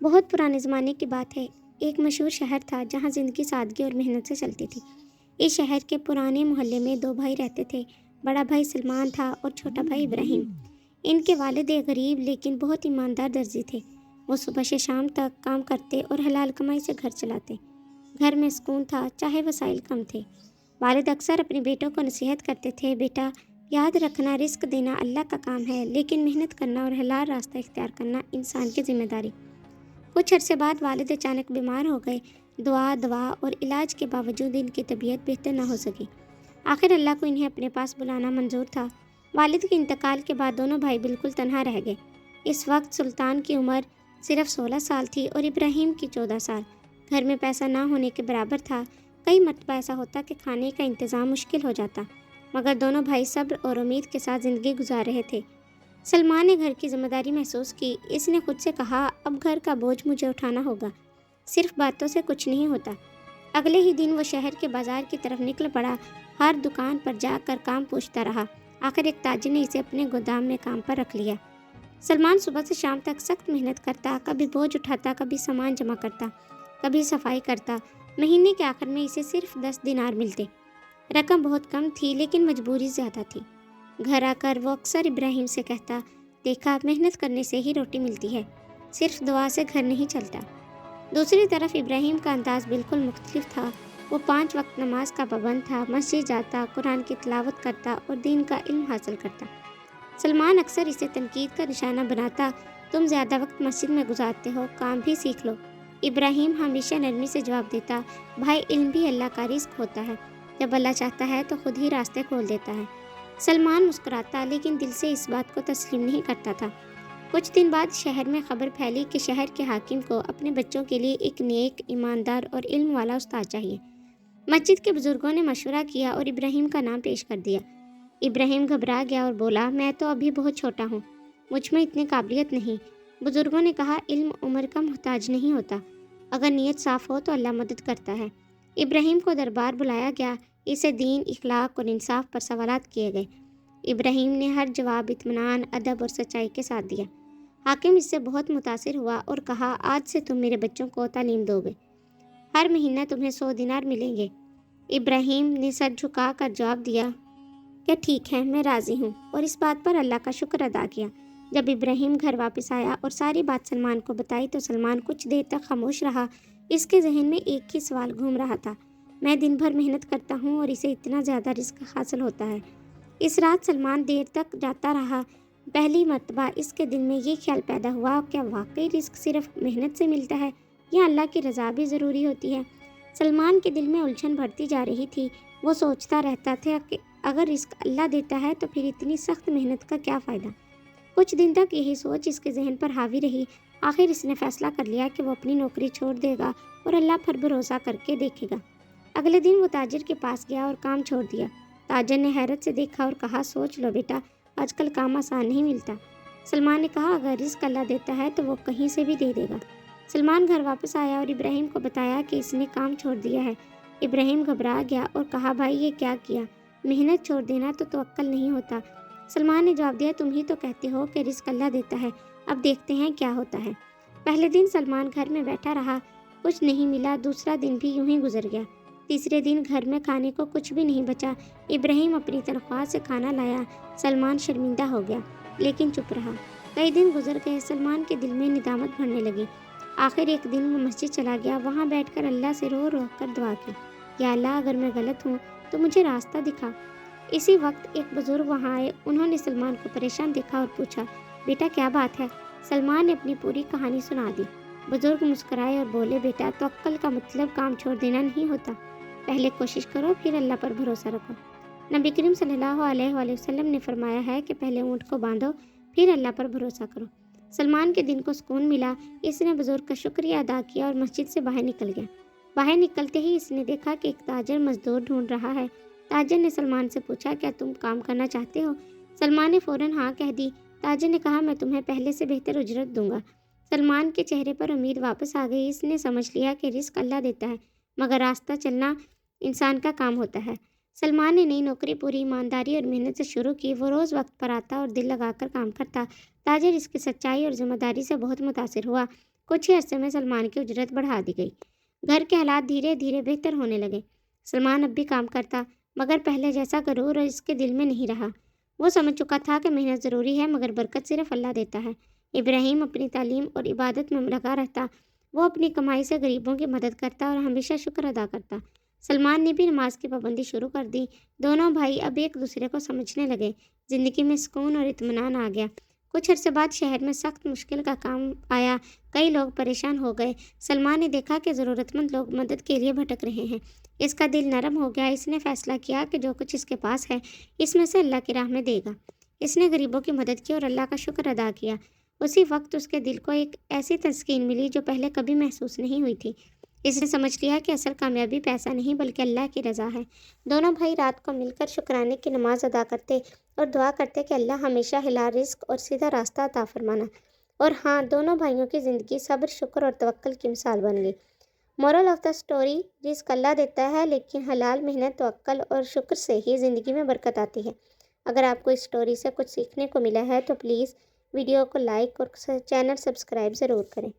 بہت پرانے زمانے کی بات ہے۔ ایک مشہور شہر تھا جہاں زندگی سادگی اور محنت سے چلتی تھی۔ اس شہر کے پرانے محلے میں دو بھائی رہتے تھے۔ بڑا بھائی سلمان تھا اور چھوٹا بھائی ابراہیم۔ ان کے والد ایک غریب لیکن بہت ایماندار درزی تھے۔ وہ صبح سے شام تک کام کرتے اور حلال کمائی سے گھر چلاتے۔ گھر میں سکون تھا چاہے وسائل کم تھے۔ والد اکثر اپنے بیٹوں کو نصیحت کرتے تھے، بیٹا یاد رکھنا رزق دینا اللہ کا کام ہے، لیکن محنت کرنا اور حلال راستہ اختیار کرنا انسان کی ذمہ داری۔ کچھ عرصے بعد والد اچانک بیمار ہو گئے۔ دوا اور علاج کے باوجود ان کی طبیعت بہتر نہ ہو سکی۔ آخر اللہ کو انہیں اپنے پاس بلانا منظور تھا۔ والد کے انتقال کے بعد دونوں بھائی بالکل تنہا رہ گئے۔ اس وقت سلطان کی عمر صرف 16 سال تھی اور ابراہیم کی 14 سال۔ گھر میں پیسہ نہ ہونے کے برابر تھا۔ کئی مرتبہ ایسا ہوتا کہ کھانے کا انتظام مشکل ہو جاتا، مگر دونوں بھائی صبر اور امید کے ساتھ زندگی گزار رہے تھے۔ سلمان نے گھر کی ذمہ داری محسوس کی۔ اس نے خود سے کہا، اب گھر کا بوجھ مجھے اٹھانا ہوگا، صرف باتوں سے کچھ نہیں ہوتا۔ اگلے ہی دن وہ شہر کے بازار کی طرف نکل پڑا۔ ہر دکان پر جا کر کام پوچھتا رہا۔ آخر ایک تاجر نے اسے اپنے گودام میں کام پر رکھ لیا۔ سلمان صبح سے شام تک سخت محنت کرتا، کبھی بوجھ اٹھاتا، کبھی سامان جمع کرتا، کبھی صفائی کرتا۔ مہینے کے آخر میں اسے صرف 10 دینار ملتے۔ رقم بہت کم تھی لیکن مجبوری زیادہ تھی۔ گھر آ کر وہ اکثر ابراہیم سے کہتا، دیکھا محنت کرنے سے ہی روٹی ملتی ہے، صرف دعا سے گھر نہیں چلتا۔ دوسری طرف ابراہیم کا انداز بالکل مختلف تھا۔ وہ 5 وقت نماز کا پابند تھا، مسجد جاتا، قرآن کی تلاوت کرتا اور دین کا علم حاصل کرتا۔ سلمان اکثر اسے تنقید کا نشانہ بناتا، تم زیادہ وقت مسجد میں گزارتے ہو، کام بھی سیکھ لو۔ ابراہیم ہمیشہ نرمی سے جواب دیتا، بھائی علم بھی اللہ کا رزق ہوتا ہے، جب اللہ چاہتا ہے تو خود ہی راستے کھول دیتا ہے۔ سلمان مسکراتا لیکن دل سے اس بات کو تسلیم نہیں کرتا تھا۔ کچھ دن بعد شہر میں خبر پھیلی کہ شہر کے حاکم کو اپنے بچوں کے لیے ایک نیک، ایماندار اور علم والا استاد چاہیے۔ مسجد کے بزرگوں نے مشورہ کیا اور ابراہیم کا نام پیش کر دیا۔ ابراہیم گھبرا گیا اور بولا، میں تو ابھی بہت چھوٹا ہوں، مجھ میں اتنی قابلیت نہیں۔ بزرگوں نے کہا، علم عمر کا محتاج نہیں ہوتا، اگر نیت صاف ہو تو اللہ مدد کرتا ہے۔ ابراہیم کو دربار بلایا گیا۔ اسے دین، اخلاق اور انصاف پر سوالات کیے گئے۔ ابراہیم نے ہر جواب اطمینان، ادب اور سچائی کے ساتھ دیا۔ حاکم اس سے بہت متاثر ہوا اور کہا، آج سے تم میرے بچوں کو تعلیم دو گے، ہر مہینہ تمہیں 100 دینار ملیں گے۔ ابراہیم نے سر جھکا کر جواب دیا کہ ٹھیک ہے، میں راضی ہوں، اور اس بات پر اللہ کا شکر ادا کیا۔ جب ابراہیم گھر واپس آیا اور ساری بات سلمان کو بتائی تو سلمان کچھ دیر تک خاموش رہا۔ اس کے ذہن میں ایک ہی سوال گھوم رہا تھا، میں دن بھر محنت کرتا ہوں اور اسے اتنا زیادہ رزق حاصل ہوتا ہے۔ اس رات سلمان دیر تک جاتا رہا۔ پہلی مرتبہ اس کے دل میں یہ خیال پیدا ہوا، کیا واقعی رزق صرف محنت سے ملتا ہے یا اللہ کی رضا بھی ضروری ہوتی ہے؟ سلمان کے دل میں الجھن بڑھتی جا رہی تھی۔ وہ سوچتا رہتا تھا کہ اگر رزق اللہ دیتا ہے تو پھر اتنی سخت محنت کا کیا فائدہ؟ کچھ دن تک یہی سوچ اس کے ذہن پر حاوی رہی۔ آخر اس نے فیصلہ کر لیا کہ وہ اپنی نوکری چھوڑ دے گا اور اللہ پر بھروسہ کر کے دیکھے گا۔ اگلے دن وہ تاجر کے پاس گیا اور کام چھوڑ دیا۔ تاجر نے حیرت سے دیکھا اور کہا، سوچ لو بیٹا، آج کل کام آسان نہیں ملتا۔ سلمان نے کہا، اگر رزق اللہ دیتا ہے تو وہ کہیں سے بھی دے دے گا۔ سلمان گھر واپس آیا اور ابراہیم کو بتایا کہ اس نے کام چھوڑ دیا ہے۔ ابراہیم گھبرا گیا اور کہا، بھائی یہ کیا کیا؟ محنت چھوڑ دینا تو توکل نہیں ہوتا۔ سلمان نے جواب دیا، تم ہی تو کہتے ہو کہ رزق اللہ دیتا ہے، اب دیکھتے ہیں کیا ہوتا ہے۔ پہلے دن سلمان گھر میں بیٹھا رہا، کچھ نہیں ملا۔ دوسرا دن بھی یوں ہی گزر گیا۔ تیسرے دن گھر میں کھانے کو کچھ بھی نہیں بچا۔ ابراہیم اپنی تنخواہ سے کھانا لایا۔ سلمان شرمندہ ہو گیا لیکن چپ رہا۔ کئی دن گزر گئے۔ سلمان کے دل میں ندامت بڑھنے لگی۔ آخر ایک دن وہ مسجد چلا گیا۔ وہاں بیٹھ کر اللہ سے رو رو کر دعا کی، یا اللہ اگر میں غلط ہوں تو مجھے راستہ دکھا۔ اسی وقت ایک بزرگ وہاں آئے۔ انہوں نے سلمان کو پریشان دیکھا اور پوچھا، بیٹا کیا بات ہے؟ سلمان نے اپنی پوری کہانی سنا دی۔ بزرگ مسکرائے اور بولے، بیٹا توکل کا مطلب کام چھوڑ دینا نہیں ہوتا، پہلے کوشش کرو پھر اللہ پر بھروسہ رکھو۔ نبی کریم صلی اللہ علیہ وآلہ وسلم نے فرمایا ہے کہ پہلے اونٹ کو باندھو پھر اللہ پر بھروسہ کرو۔ سلمان کے دل کو سکون ملا۔ اس نے بزرگ کا شکریہ ادا کیا اور مسجد سے باہر نکل گیا۔ باہر نکلتے ہی اس نے دیکھا کہ ایک تاجر مزدور ڈھونڈ رہا ہے۔ تاجر نے سلمان سے پوچھا، کیا تم کام کرنا چاہتے ہو؟ سلمان نے فوراً ہاں کہہ دی۔ تاجر نے کہا، میں تمہیں پہلے سے بہتر اجرت دوں گا۔ سلمان کے چہرے پر امید واپس آ گئی۔ اس نے سمجھ لیا کہ رزق اللہ دیتا ہے مگر راستہ چلنا انسان کا کام ہوتا ہے۔ سلمان نے نئی نوکری پوری ایمانداری اور محنت سے شروع کی۔ وہ روز وقت پر آتا اور دل لگا کر کام کرتا۔ تاجر اس کی سچائی اور ذمہ داری سے بہت متاثر ہوا۔ کچھ ہی عرصے میں سلمان کی اجرت بڑھا دی گئی۔ گھر کے حالات دھیرے دھیرے بہتر ہونے لگے۔ سلمان اب بھی کام کرتا، مگر پہلے جیسا غرور اس کے دل میں نہیں رہا۔ وہ سمجھ چکا تھا کہ محنت ضروری ہے، مگر برکت صرف اللہ دیتا ہے۔ ابراہیم اپنی تعلیم اور عبادت میں لگا رہتا۔ وہ اپنی کمائی سے غریبوں کی مدد کرتا اور ہمیشہ شکر ادا کرتا۔ سلمان نے بھی نماز کی پابندی شروع کر دی۔ دونوں بھائی اب ایک دوسرے کو سمجھنے لگے۔ زندگی میں سکون اور اطمینان آ گیا۔ کچھ عرصے بعد شہر میں سخت مشکل کا کام آیا۔ کئی لوگ پریشان ہو گئے۔ سلمان نے دیکھا کہ ضرورت مند لوگ مدد کے لیے بھٹک رہے ہیں۔ اس کا دل نرم ہو گیا۔ اس نے فیصلہ کیا کہ جو کچھ اس کے پاس ہے، اس میں سے اللہ کی راہ میں دے گا۔ اس نے غریبوں کی مدد کی اور اللہ کا شکر ادا کیا۔ اسی وقت اس کے دل کو ایک ایسی تسکین ملی جو پہلے کبھی محسوس نہیں ہوئی تھی۔ اس نے سمجھ لیا کہ اصل کامیابی پیسہ نہیں بلکہ اللہ کی رضا ہے۔ دونوں بھائی رات کو مل کر شکرانے کی نماز ادا کرتے اور دعا کرتے کہ اللہ ہمیشہ حلال رزق اور سیدھا راستہ عطا فرمانا۔ اور ہاں، دونوں بھائیوں کی زندگی صبر، شکر اور توکل کی مثال بن گئی۔ مورل آف دا اسٹوری: رزق اللہ دیتا ہے، لیکن حلال محنت، توکل اور شکر سے ہی زندگی میں برکت آتی ہے۔ اگر آپ کو اس اسٹوری سے کچھ سیکھنے کو ملا ہے تو پلیز ویڈیو کو لائک اور چینل سبسکرائب ضرور کریں۔